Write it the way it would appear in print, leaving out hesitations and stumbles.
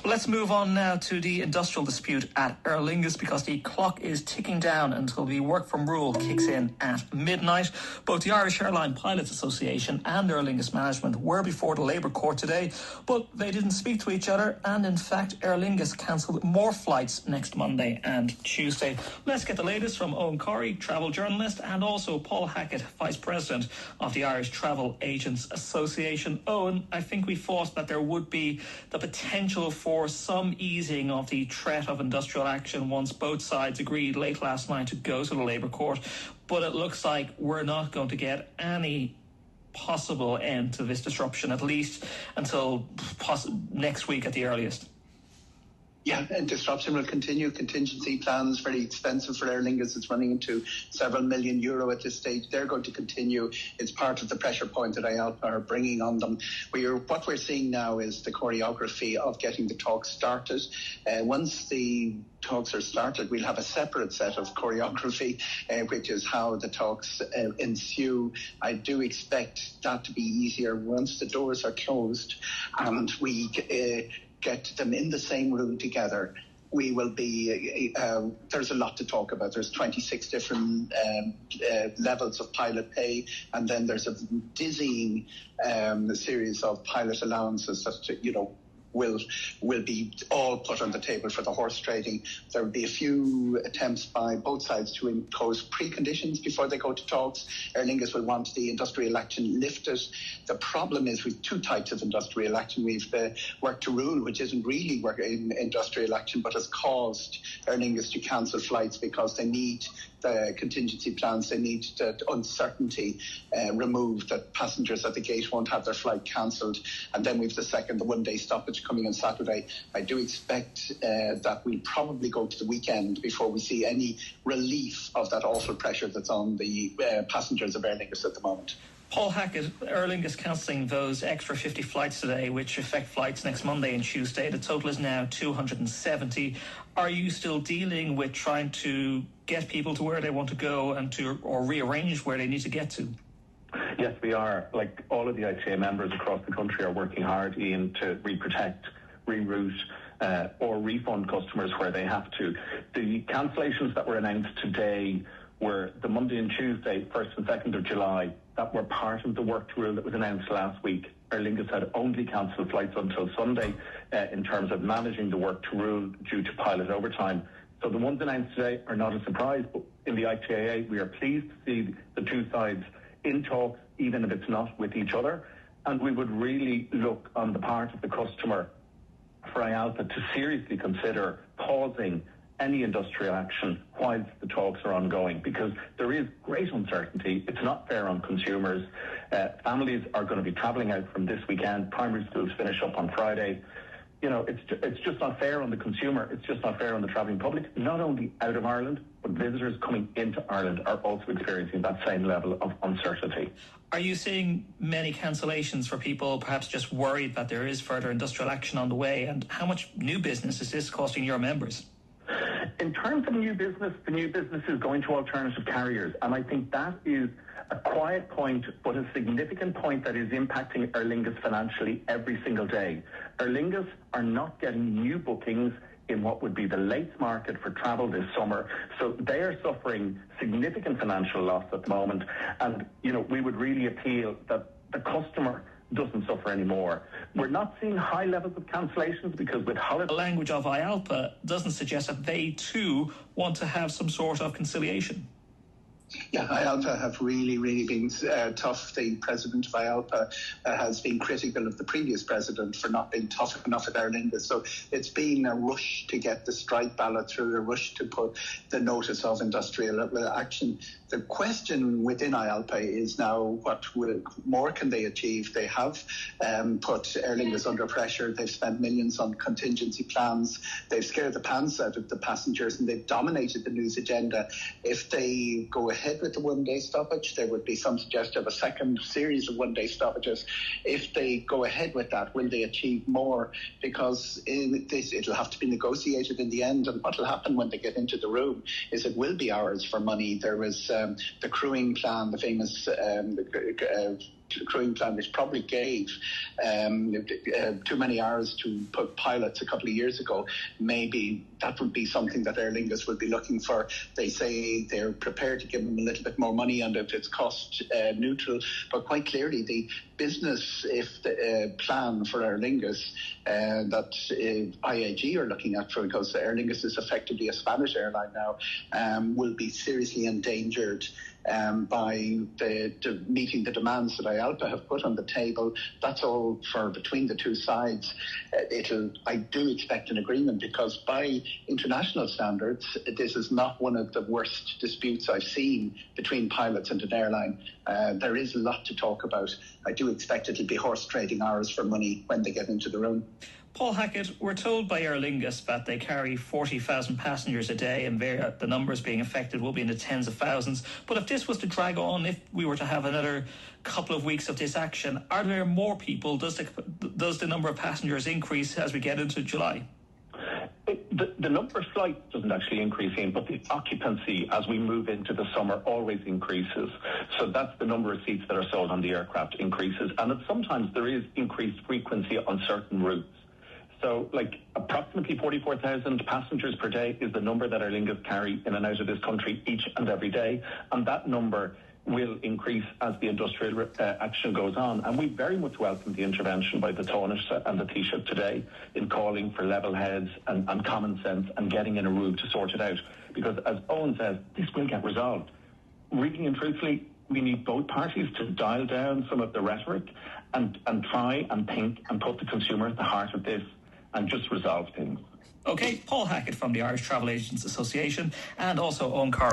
Let's move on now to the industrial dispute at Aer Lingus, because the clock is ticking down until the work from rule kicks in at midnight. Both the Irish Airline Pilots Association and Aer Lingus management were before the Labour Court today, but they didn't speak to each other, and in fact Aer Lingus cancelled more flights next Monday and Tuesday. Let's get the latest from Eoghan Corry, travel journalist, and also Paul Hackett, Vice President of the Irish Travel Agents Association. Eoghan, I think we thought that there would be the potential for some easing of the threat of industrial action once both sides agreed late last night to go to the Labour Court, but it looks like we're not going to get any possible end to this disruption, at least until next week at the earliest. Yeah, and disruption will continue. Contingency plans, very expensive for Aer Lingus. It's running into several million euro at this stage. They're going to continue. It's part of the pressure point that IALPA are bringing on them. What we're seeing now is the choreography of getting the talks started. Once the talks are started, we'll have a separate set of choreography, which is how the talks ensue. I do expect that to be easier once the doors are closed and we get them in the same room together. We will be, there's a lot to talk about. There's 26 different levels of pilot pay, and then there's a dizzying series of pilot allowances that, will be all put on the table for the horse trading. There will be a few attempts by both sides to impose preconditions before they go to talks. Aer Lingus will want the industrial action lifted. The problem is with two types of industrial action. We've the work to rule, which isn't really industrial action, but has caused Aer Lingus to cancel flights because they need the contingency plans, they need the uncertainty removed, that passengers at the gate won't have their flight cancelled. And then we've the one-day stoppage coming on Saturday. I do expect that we'll probably go to the weekend before we see any relief of that awful pressure that's on the passengers of Aer Lingus at the moment. Paul Hackett, Aer Lingus cancelling those extra 50 flights today, which affect flights next Monday and Tuesday. The total is now 270. Are you still dealing with trying to get people to where they want to go and or rearrange where they need to get to? Yes, we are. Like all of the ITA members across the country are working hard, Ian, to reprotect, reroute or refund customers where they have to. The cancellations that were announced today were the Monday and Tuesday, 1st and 2nd of July, that were part of the work rule that was announced last week. Aer Lingus had only cancelled flights until Sunday in terms of managing the work to rule due to pilot overtime. So the ones announced today are not a surprise, but in the ITAA we are pleased to see the two sides in talks, even if it's not with each other. And we would really look on the part of the customer for IALPA to seriously consider pausing any industrial action whilst the talks are ongoing, because there is great uncertainty. It's not fair on consumers. Families are going to be travelling out from this weekend. Primary schools finish up on Friday. It's just not fair on the consumer. It's just not fair on the travelling public, not only out of Ireland, but visitors coming into Ireland are also experiencing that same level of uncertainty. Are you seeing many cancellations for people perhaps just worried that there is further industrial action on the way? And how much new business is this costing your members? In terms of new business, the new business is going to alternative carriers, and I think that is a quiet point, but a significant point that is impacting Aer Lingus financially every single day. Aer Lingus are not getting new bookings in what would be the late market for travel this summer, so they are suffering significant financial loss at the moment, and we would really appeal that the customer doesn't suffer anymore. We're not seeing high levels of cancellations because with holiday... The language of IALPA doesn't suggest that they too want to have some sort of conciliation. Yeah, IALPA have really been tough. The president of IALPA has been critical of the previous president for not being tough enough at Aer Lingus. So it's been a rush to get the strike ballot through, a rush to put the notice of industrial action. The question within IALPA is now what more can they achieve? They have put Aer Lingus under pressure. They've spent millions on contingency plans. They've scared the pants out of the passengers and they've dominated the news agenda. If they go ahead with the one-day stoppage, there would be some suggestion of a second series of one-day stoppages. If they go ahead with that, will they achieve more? Because it'll have to be negotiated in the end, and what will happen when they get into the room is it will be hours for money. There was the crewing plan, the famous crewing plan, which probably gave too many hours to put pilots a couple of years ago, maybe that would be something that Aer Lingus would be looking for. They say they're prepared to give them a little bit more money and if it's cost neutral, but quite clearly the business plan for Aer Lingus that IAG are looking at, for because Aer Lingus is effectively a Spanish airline now, will be seriously endangered by meeting the demands that IALPA have put on the table. That's all for between the two sides. I do expect an agreement because by international standards, this is not one of the worst disputes I've seen between pilots and an airline. There is a lot to talk about. I do expect it'll be horse trading hours for money when they get into the room. Paul Hackett, we're told by Aer Lingus that they carry 40,000 passengers a day and the numbers being affected will be in the tens of thousands. But if this was to drag on, if we were to have another couple of weeks of this action, are there more people? Does the number of passengers increase as we get into July? The number of flights doesn't actually increase, Ian, but the occupancy as we move into the summer always increases. So that's the number of seats that are sold on the aircraft increases. And sometimes there is increased frequency on certain routes. So, approximately 44,000 passengers per day is the number that Aer Lingus carry in and out of this country each and every day. And that number will increase as the industrial action goes on. And we very much welcome the intervention by the Taoiseach and the Taoiseach today in calling for level heads and common sense and getting in a room to sort it out. Because, as Eoghan says, this will get resolved. Really and truthfully, we need both parties to dial down some of the rhetoric and try and think and put the consumer at the heart of this and just resolve things. Okay, Paul Hackett from the Irish Travel Agents Association and also Eoghan Corry